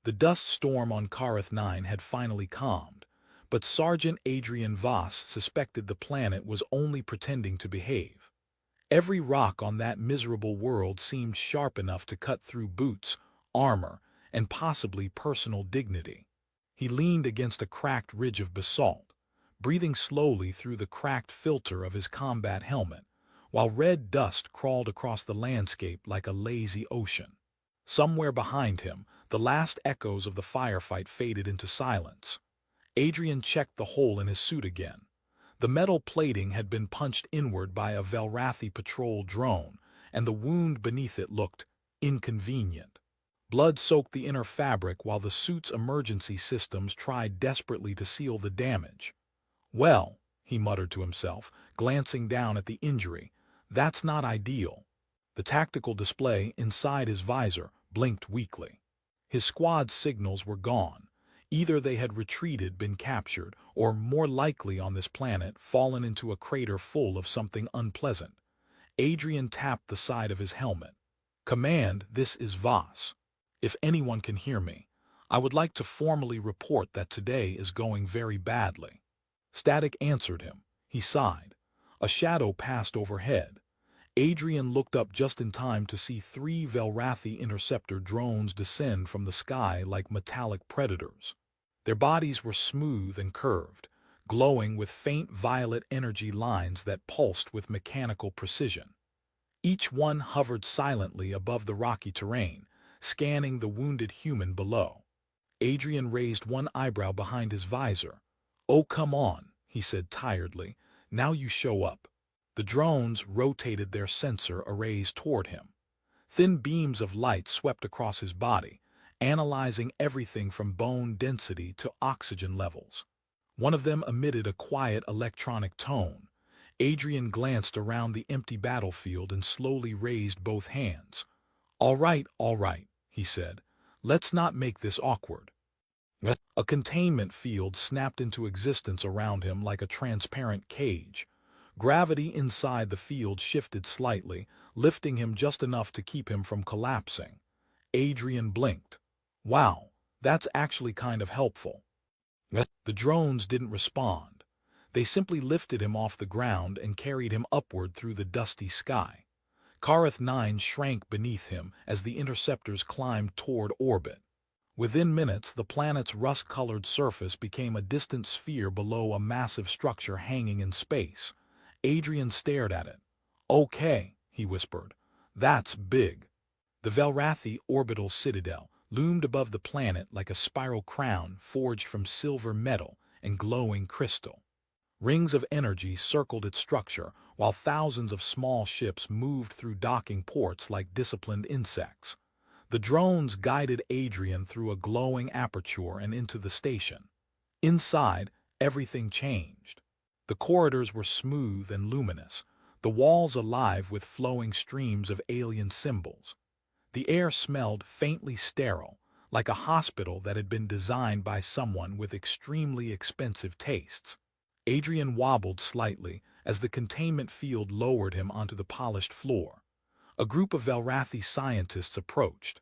The dust storm on Kareth 9 had finally calmed, but Sergeant Adrian Voss suspected the planet was only pretending to behave. Every rock on that miserable world seemed sharp enough to cut through boots, armor, and possibly personal dignity. He leaned against a cracked ridge of basalt, breathing slowly through the cracked filter of his combat helmet, while red dust crawled across the landscape like a lazy ocean. Somewhere behind him, the last echoes of the firefight faded into silence. Adrian checked the hole in his suit again. The metal plating had been punched inward by a Velrathi patrol drone, and the wound beneath it looked inconvenient. Blood soaked the inner fabric while the suit's emergency systems tried desperately to seal the damage. "Well," he muttered to himself, glancing down at the injury, "that's not ideal." The tactical display inside his visor blinked weakly. His squad's signals were gone. Either they had retreated, been captured, or, more likely on this planet, fallen into a crater full of something unpleasant. Adrian tapped the side of his helmet. "Command, this is Voss. If anyone can hear me, I would like to formally report that today is going very badly." Static answered him. He sighed. A shadow passed overhead. Adrian looked up just in time to see 3 Velrathi interceptor drones descend from the sky like metallic predators. Their bodies were smooth and curved, glowing with faint violet energy lines that pulsed with mechanical precision. Each one hovered silently above the rocky terrain, scanning the wounded human below. Adrian raised one eyebrow behind his visor. "Oh, come on," he said tiredly. "Now you show up." The drones rotated their sensor arrays toward him. Thin beams of light swept across his body, analyzing everything from bone density to oxygen levels. One of them emitted a quiet electronic tone. Adrian glanced around the empty battlefield and slowly raised both hands. All right," he said. "Let's not make this awkward." A containment field snapped into existence around him like a transparent cage. Gravity inside the field shifted slightly, lifting him just enough to keep him from collapsing. Adrian blinked. "Wow, that's actually kind of helpful." The drones didn't respond. They simply lifted him off the ground and carried him upward through the dusty sky. Kareth 9 shrank beneath him as the interceptors climbed toward orbit. Within minutes, the planet's rust-colored surface became a distant sphere below a massive structure hanging in space. Adrian stared at it. "Okay," he whispered. "That's big." The Velrathi orbital citadel loomed above the planet like a spiral crown forged from silver metal and glowing crystal. Rings of energy circled its structure, while thousands of small ships moved through docking ports like disciplined insects. The drones guided Adrian through a glowing aperture and into the station. Inside, everything changed. The corridors were smooth and luminous, the walls alive with flowing streams of alien symbols. The air smelled faintly sterile, like a hospital that had been designed by someone with extremely expensive tastes. Adrian wobbled slightly as the containment field lowered him onto the polished floor. A group of Velrathi scientists approached.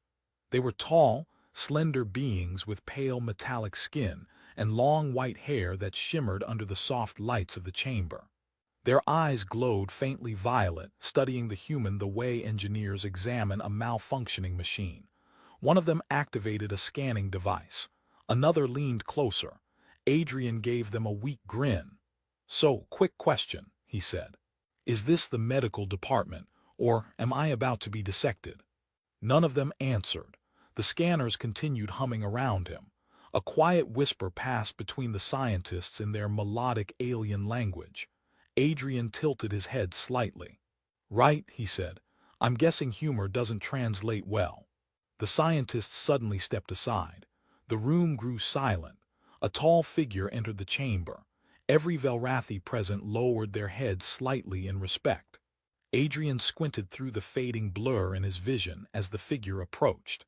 They were tall, slender beings with pale metallic skin and long white hair that shimmered under the soft lights of the chamber. Their eyes glowed faintly violet, studying the human the way engineers examine a malfunctioning machine. One of them activated a scanning device. Another leaned closer. Adrian gave them a weak grin. "So, quick question," he said. "Is this the medical department, or am I about to be dissected?" None of them answered. The scanners continued humming around him. A quiet whisper passed between the scientists in their melodic alien language. Adrian tilted his head slightly. "Right," he said. "I'm guessing humor doesn't translate well." The scientists suddenly stepped aside. The room grew silent. A tall figure entered the chamber. Every Velrathi present lowered their heads slightly in respect. Adrian squinted through the fading blur in his vision as the figure approached.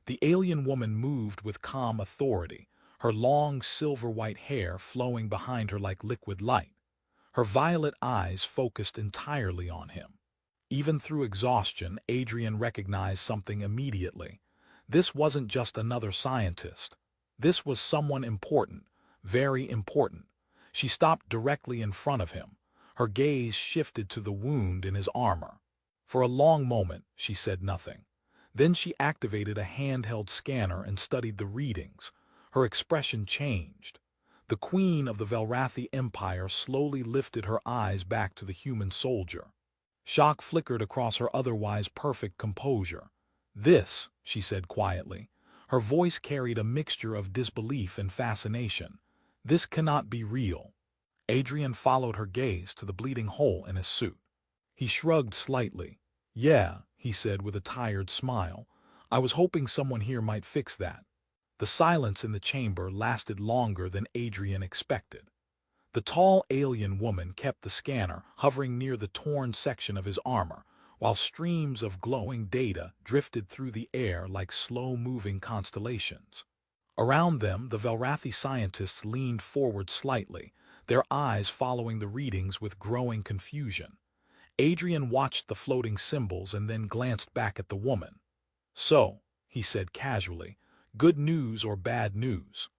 The alien woman moved with calm authority, her long silver-white hair flowing behind her like liquid light. Her violet eyes focused entirely on him. Even through exhaustion, Adrian recognized something immediately. This wasn't just another scientist. This was someone important, very important. She stopped directly in front of him. Her gaze shifted to the wound in his armor. For a long moment, she said nothing. Then she activated a handheld scanner and studied the readings. Her expression changed. The queen of the Velrathi Empire slowly lifted her eyes back to the human soldier. Shock flickered across her otherwise perfect composure. "This," she said quietly. Her voice carried a mixture of disbelief and fascination. "This cannot be real." Adrian followed her gaze to the bleeding hole in his suit. He shrugged slightly. "Yeah," he said with a tired smile. "I was hoping someone here might fix that." The silence in the chamber lasted longer than Adrian expected. The tall alien woman kept the scanner hovering near the torn section of his armor, while streams of glowing data drifted through the air like slow-moving constellations. Around them, the Velrathi scientists leaned forward slightly, their eyes following the readings with growing confusion. Adrian watched the floating symbols and then glanced back at the woman. "So," he said casually, "good news or bad news?"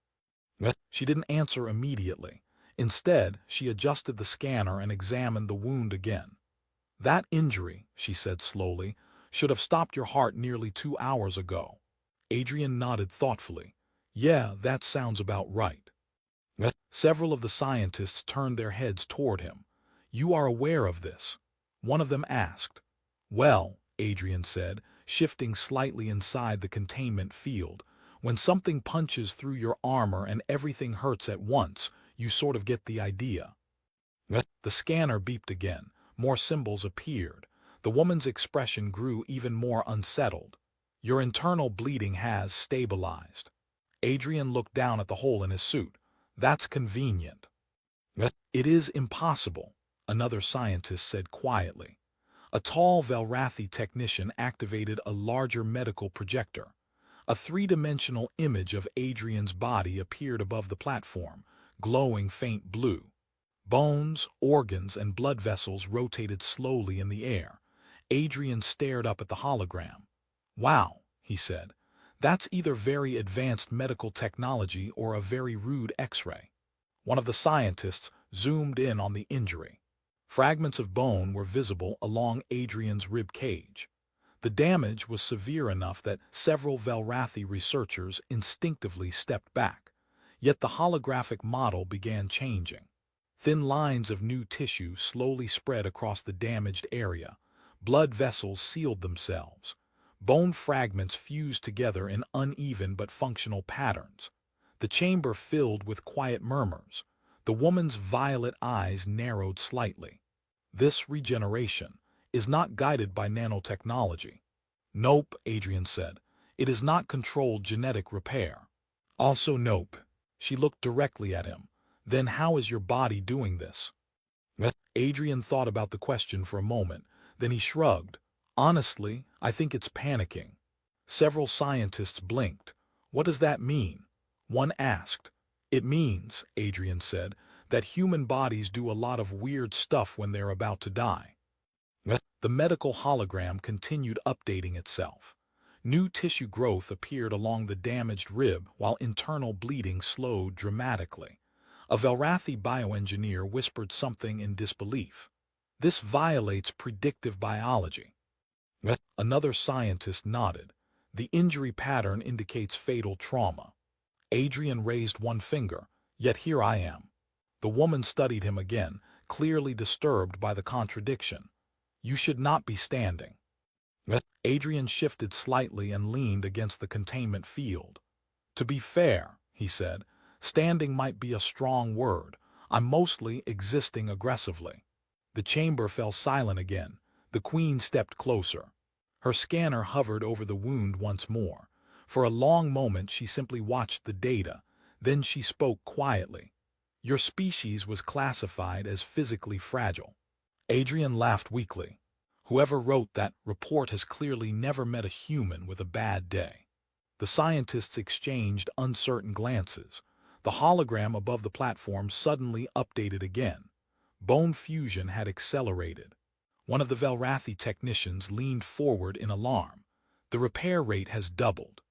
She didn't answer immediately. Instead, she adjusted the scanner and examined the wound again. "That injury," she said slowly, "should have stopped your heart nearly 2 hours ago." Adrian nodded thoughtfully. "Yeah, that sounds about right." Several of the scientists turned their heads toward him. "You are aware of this?" one of them asked. "Well," Adrian said, shifting slightly inside the containment field, "when something punches through your armor and everything hurts at once, you sort of get the idea." The scanner beeped again. More symbols appeared. The woman's expression grew even more unsettled. "Your internal bleeding has stabilized." Adrian looked down at the hole in his suit. "That's convenient." "It is impossible," another scientist said quietly. A tall Velrathi technician activated a larger medical projector. A three-dimensional image of Adrian's body appeared above the platform, glowing faint blue. Bones, organs, and blood vessels rotated slowly in the air. Adrian stared up at the hologram. "Wow," he said. "That's either very advanced medical technology or a very rude X-ray." One of the scientists zoomed in on the injury. Fragments of bone were visible along Adrian's rib cage. The damage was severe enough that several Velrathi researchers instinctively stepped back. Yet the holographic model began changing. Thin lines of new tissue slowly spread across the damaged area. Blood vessels sealed themselves. Bone fragments fused together in uneven but functional patterns. The chamber filled with quiet murmurs. The woman's violet eyes narrowed slightly. "This regeneration is not guided by nanotechnology." "Nope," Adrian said. "It is not controlled genetic repair." "Also nope." She looked directly at him. "Then how is your body doing this?" Adrian thought about the question for a moment. Then he shrugged. "Honestly, I think it's panicking." Several scientists blinked. "What does that mean?" one asked. "It means," Adrian said, "that human bodies do a lot of weird stuff when they're about to die." The medical hologram continued updating itself. New tissue growth appeared along the damaged rib while internal bleeding slowed dramatically. A Velrathi bioengineer whispered something in disbelief. "This violates predictive biology." Another scientist nodded. "The injury pattern indicates fatal trauma." Adrian raised one finger. "Yet here I am." The woman studied him again, clearly disturbed by the contradiction. "You should not be standing." Adrian shifted slightly and leaned against the containment field. "To be fair," he said, "standing might be a strong word. I'm mostly existing aggressively." The chamber fell silent again. The queen stepped closer. Her scanner hovered over the wound once more. For a long moment she simply watched the data. Then she spoke quietly. "Your species was classified as physically fragile." Adrian laughed weakly. "Whoever wrote that report has clearly never met a human with a bad day." The scientists exchanged uncertain glances. The hologram above the platform suddenly updated again. Bone fusion had accelerated. One of the Velrathi technicians leaned forward in alarm. "The repair rate has doubled."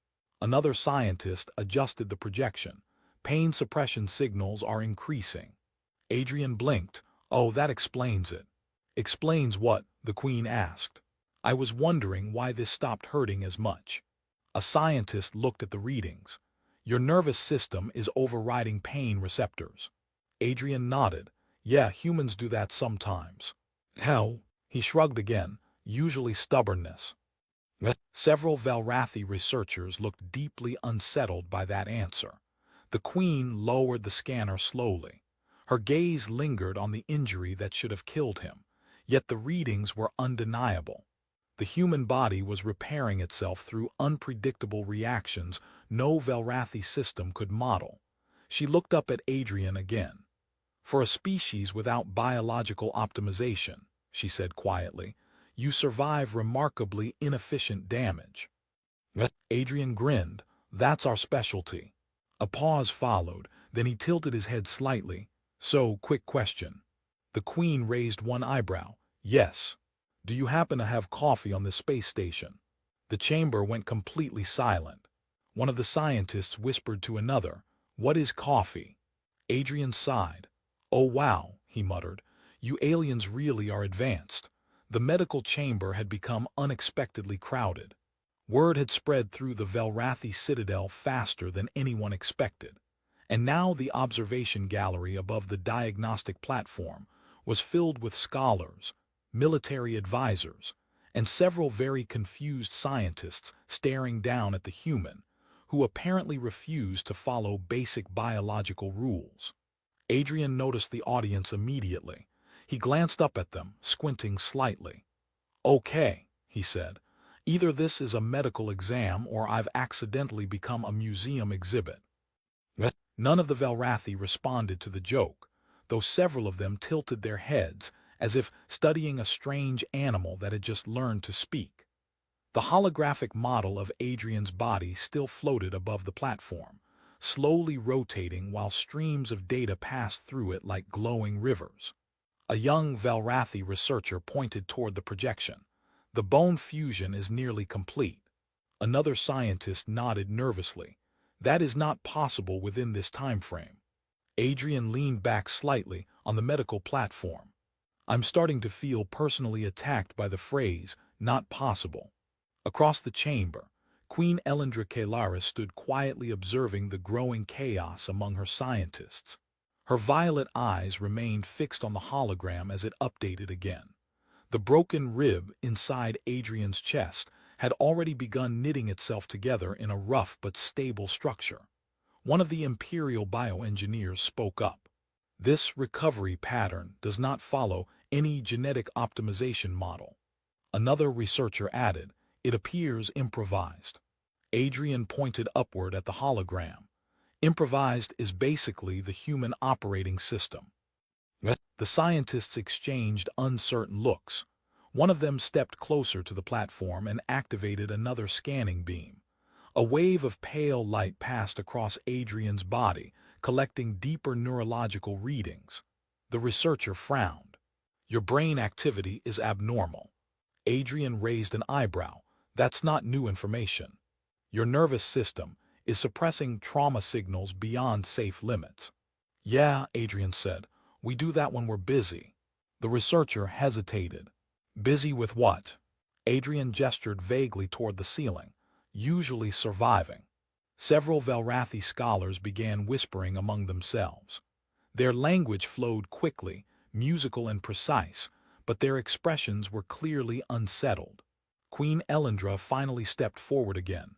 Another scientist adjusted the projection. Pain suppression signals are increasing. Adrian blinked. Oh, that explains it. Explains what? The Queen asked. I was wondering why this stopped hurting as much. A scientist looked at the readings. Your nervous system is overriding pain receptors. Adrian nodded. Yeah, humans do that sometimes. How? He shrugged again. Usually stubbornness. Several Valrathi researchers looked deeply unsettled by that answer. The Queen lowered the scanner slowly. Her gaze lingered on the injury that should have killed him, yet the readings were undeniable. The human body was repairing itself through unpredictable reactions no Valrathi system could model. She looked up at Adrian again. For a species without biological optimization, she said quietly, you survive remarkably inefficient damage. Adrian grinned. That's our specialty. A pause followed, then he tilted his head slightly. So, quick question. The Queen raised one eyebrow. Yes. Do you happen to have coffee on this space station? The chamber went completely silent. One of the scientists whispered to another, What is coffee? Adrian sighed. Oh wow, he muttered. You aliens really are advanced. The medical chamber had become unexpectedly crowded. Word had spread through the Valrathi citadel faster than anyone expected, and now the observation gallery above the diagnostic platform was filled with scholars, military advisors, and several very confused scientists staring down at the human, who apparently refused to follow basic biological rules. Adrian noticed the audience immediately. He glanced up at them, squinting slightly. Okay, he said. Either this is a medical exam or I've accidentally become a museum exhibit. None of the Valrathi responded to the joke, though several of them tilted their heads as if studying a strange animal that had just learned to speak. The holographic model of Adrian's body still floated above the platform, slowly rotating while streams of data passed through it like glowing rivers. A young Valrathi researcher pointed toward the projection. The bone fusion is nearly complete. Another scientist nodded nervously. That is not possible within this time frame. Adrian leaned back slightly on the medical platform. I'm starting to feel personally attacked by the phrase, not possible. Across the chamber, Queen Elendra Kalaris stood quietly observing the growing chaos among her scientists. Her violet eyes remained fixed on the hologram as it updated again. The broken rib inside Adrian's chest had already begun knitting itself together in a rough but stable structure. One of the Imperial bioengineers spoke up. This recovery pattern does not follow any genetic optimization model. Another researcher added, it appears improvised. Adrian pointed upward at the hologram. Improvised is basically the human operating system. The scientists exchanged uncertain looks. One of them stepped closer to the platform and activated another scanning beam. A wave of pale light passed across Adrian's body, collecting deeper neurological readings. The researcher frowned. Your brain activity is abnormal. Adrian raised an eyebrow. That's not new information. Your nervous system is suppressing trauma signals beyond safe limits. Yeah, Adrian said. We do that when we're busy. The researcher hesitated. Busy with what? Adrian gestured vaguely toward the ceiling. Usually surviving. Several Valrathi scholars began whispering among themselves. Their language flowed quickly, musical and precise, but their expressions were clearly unsettled. Queen Elendra finally stepped forward again.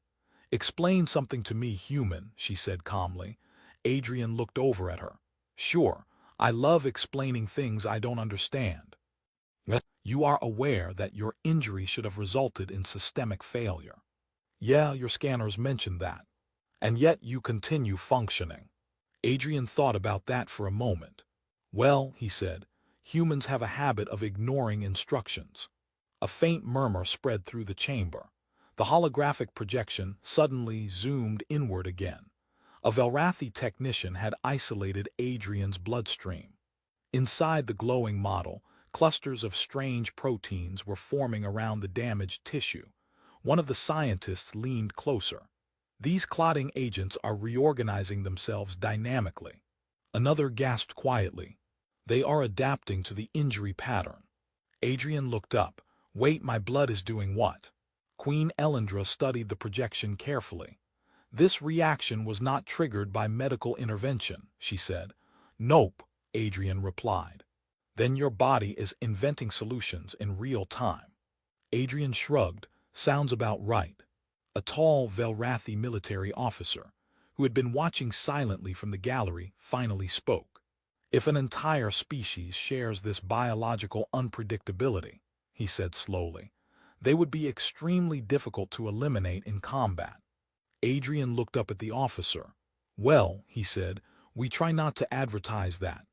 Explain something to me, human, she said calmly. Adrian looked over at her. Sure, I love explaining things I don't understand. You are aware that your injury should have resulted in systemic failure. Yeah, your scanners mentioned that. And yet you continue functioning. Adrian thought about that for a moment. Well, he said, humans have a habit of ignoring instructions. A faint murmur spread through the chamber. The holographic projection suddenly zoomed inward again. A Valrathi technician had isolated Adrian's bloodstream. Inside the glowing model, clusters of strange proteins were forming around the damaged tissue. One of the scientists leaned closer. These clotting agents are reorganizing themselves dynamically. Another gasped quietly. They are adapting to the injury pattern. Adrian looked up. Wait, my blood is doing what? Queen Elendra studied the projection carefully. This reaction was not triggered by medical intervention, she said. Nope, Adrian replied. Then your body is inventing solutions in real time. Adrian shrugged. Sounds about right. A tall Velrathi military officer, who had been watching silently from the gallery, finally spoke. If an entire species shares this biological unpredictability, he said slowly, they would be extremely difficult to eliminate in combat. Adrian looked up at the officer. Well, he said, we try not to advertise that.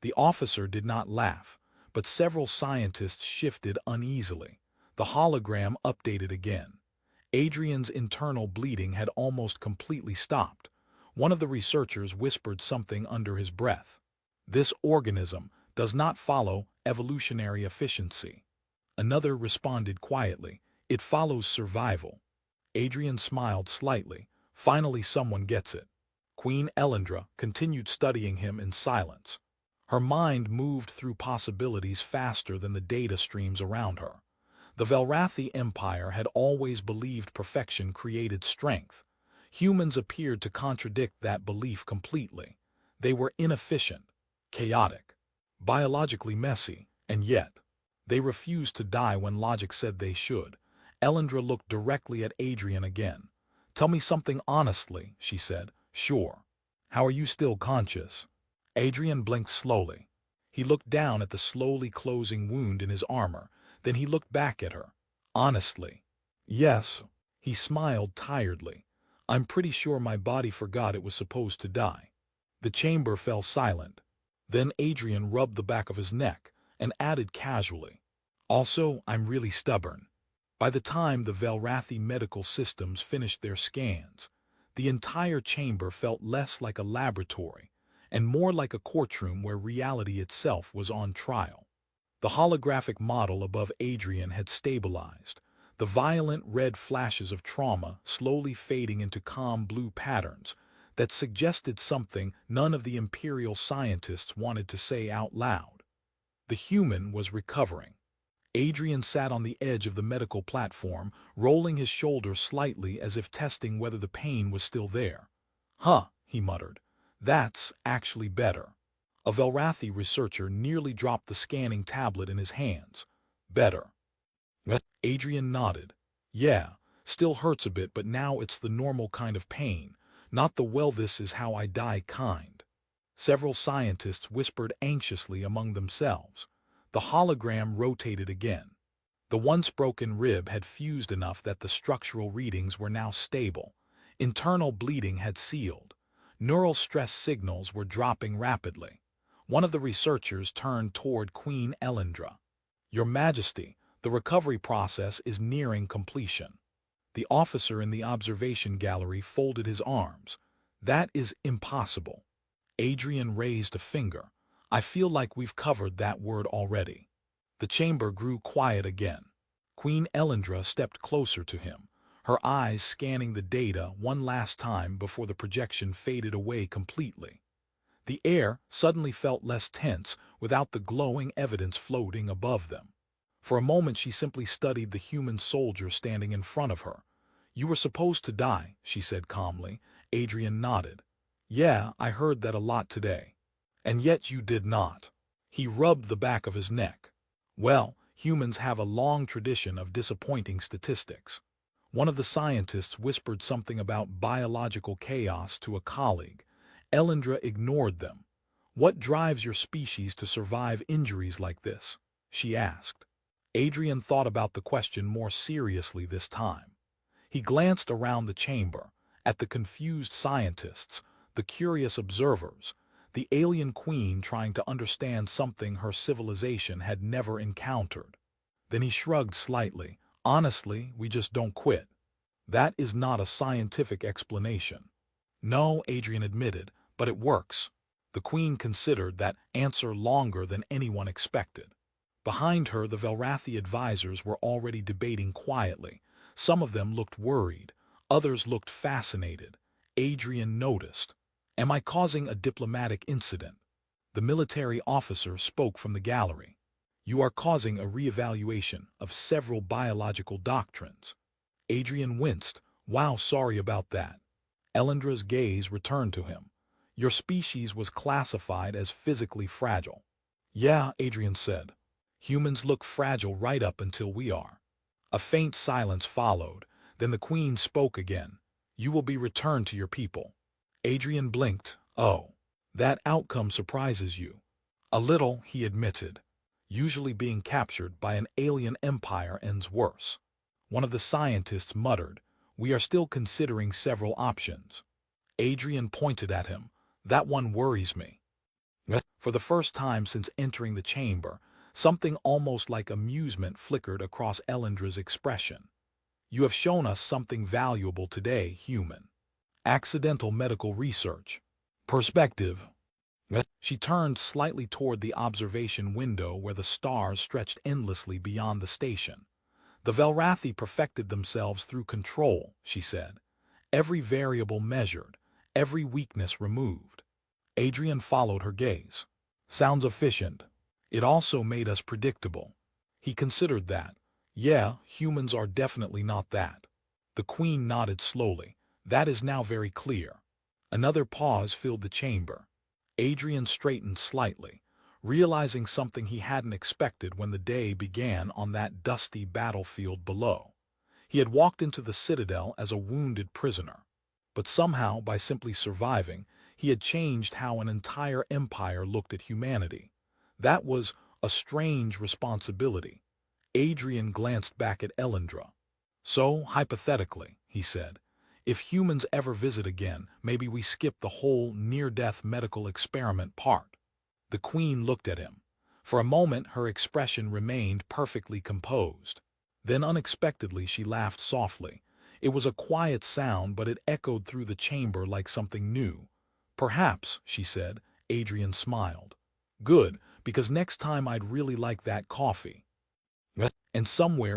The officer did not laugh, but several scientists shifted uneasily. The hologram updated again. Adrian's internal bleeding had almost completely stopped. One of the researchers whispered something under his breath. This organism does not follow evolutionary efficiency. Another responded quietly. It follows survival. Adrian smiled slightly. Finally someone gets it. Queen Elendra continued studying him in silence. Her mind moved through possibilities faster than the data streams around her. The Velrathi Empire had always believed perfection created strength. Humans appeared to contradict that belief completely. They were inefficient, chaotic, biologically messy, and yet they refused to die when logic said they should. Elendra looked directly at Adrian again. Tell me something honestly, she said. Sure. How are you still conscious? Adrian blinked slowly. He looked down at the slowly closing wound in his armor. Then he looked back at her. Honestly. Yes. He smiled tiredly. I'm pretty sure my body forgot it was supposed to die. The chamber fell silent. Then Adrian rubbed the back of his neck and added casually. Also, I'm really stubborn. By the time the Velrathi medical systems finished their scans, the entire chamber felt less like a laboratory and more like a courtroom where reality itself was on trial. The holographic model above Adrian had stabilized, the violent red flashes of trauma slowly fading into calm blue patterns that suggested something none of the imperial scientists wanted to say out loud. The human was recovering. Adrian sat on the edge of the medical platform, rolling his shoulders slightly as if testing whether the pain was still there. Huh, he muttered. That's actually better. A Velrathi researcher nearly dropped the scanning tablet in his hands. Better. Adrian nodded. Yeah, still hurts a bit, but now it's the normal kind of pain, not the well this is how I die kind. Several scientists whispered anxiously among themselves. The hologram rotated again. The once broken rib had fused enough that the structural readings were now stable. Internal bleeding had sealed. Neural stress signals were dropping rapidly. One of the researchers turned toward Queen Elendra. Your Majesty, the recovery process is nearing completion. The officer in the observation gallery folded his arms. That is impossible. Adrian raised a finger. I feel like we've covered that word already. The chamber grew quiet again. Queen Elendra stepped closer to him, her eyes scanning the data one last time before the projection faded away completely. The air suddenly felt less tense without the glowing evidence floating above them. For a moment she simply studied the human soldier standing in front of her. You were supposed to die, she said calmly. Adrian nodded. Yeah, I heard that a lot today. And yet you did not. He rubbed the back of his neck. Well, humans have a long tradition of disappointing statistics. One of the scientists whispered something about biological chaos to a colleague. Elendra ignored them. What drives your species to survive injuries like this? She asked. Adrian thought about the question more seriously this time. He glanced around the chamber, at the confused scientists, the curious observers, the alien queen trying to understand something her civilization had never encountered. Then he shrugged slightly. Honestly, we just don't quit. That is not a scientific explanation. No, Adrian admitted, but it works. The queen considered that answer longer than anyone expected. Behind her, the Velrathi advisors were already debating quietly. Some of them looked worried. Others looked fascinated. Adrian noticed. Am I causing a diplomatic incident? The military officer spoke from the gallery. You are causing a reevaluation of several biological doctrines. Adrian winced. Wow, sorry about that. Elendra's gaze returned to him. Your species was classified as physically fragile. Yeah, Adrian said. Humans look fragile right up until we are. A faint silence followed. Then the queen spoke again. You will be returned to your people. Adrian blinked. Oh, that outcome surprises you. A little, he admitted. Usually being captured by an alien empire ends worse. One of the scientists muttered, we are still considering several options. Adrian pointed at him. That one worries me. For the first time since entering the chamber, something almost like amusement flickered across Elendra's expression. You have shown us something valuable today, human. Accidental medical research. Perspective. She turned slightly toward the observation window where the stars stretched endlessly beyond the station. The Velrathi perfected themselves through control, she said. Every variable measured, every weakness removed. Adrian followed her gaze. Sounds efficient. It also made us predictable. He considered that. Yeah, humans are definitely not that. The queen nodded slowly. That is now very clear. Another pause filled the chamber. Adrian straightened slightly, realizing something he hadn't expected when the day began on that dusty battlefield below. He had walked into the citadel as a wounded prisoner. But somehow, by simply surviving, he had changed how an entire empire looked at humanity. That was a strange responsibility. Adrian glanced back at Elendra. So, hypothetically, he said, if humans ever visit again, maybe we skip the whole near-death medical experiment part. The queen looked at him. For a moment, her expression remained perfectly composed. Then unexpectedly she laughed softly. It was a quiet sound, but it echoed through the chamber like something new. Perhaps, she said. Adrian smiled. Good, because next time I'd really like that coffee. And somewhere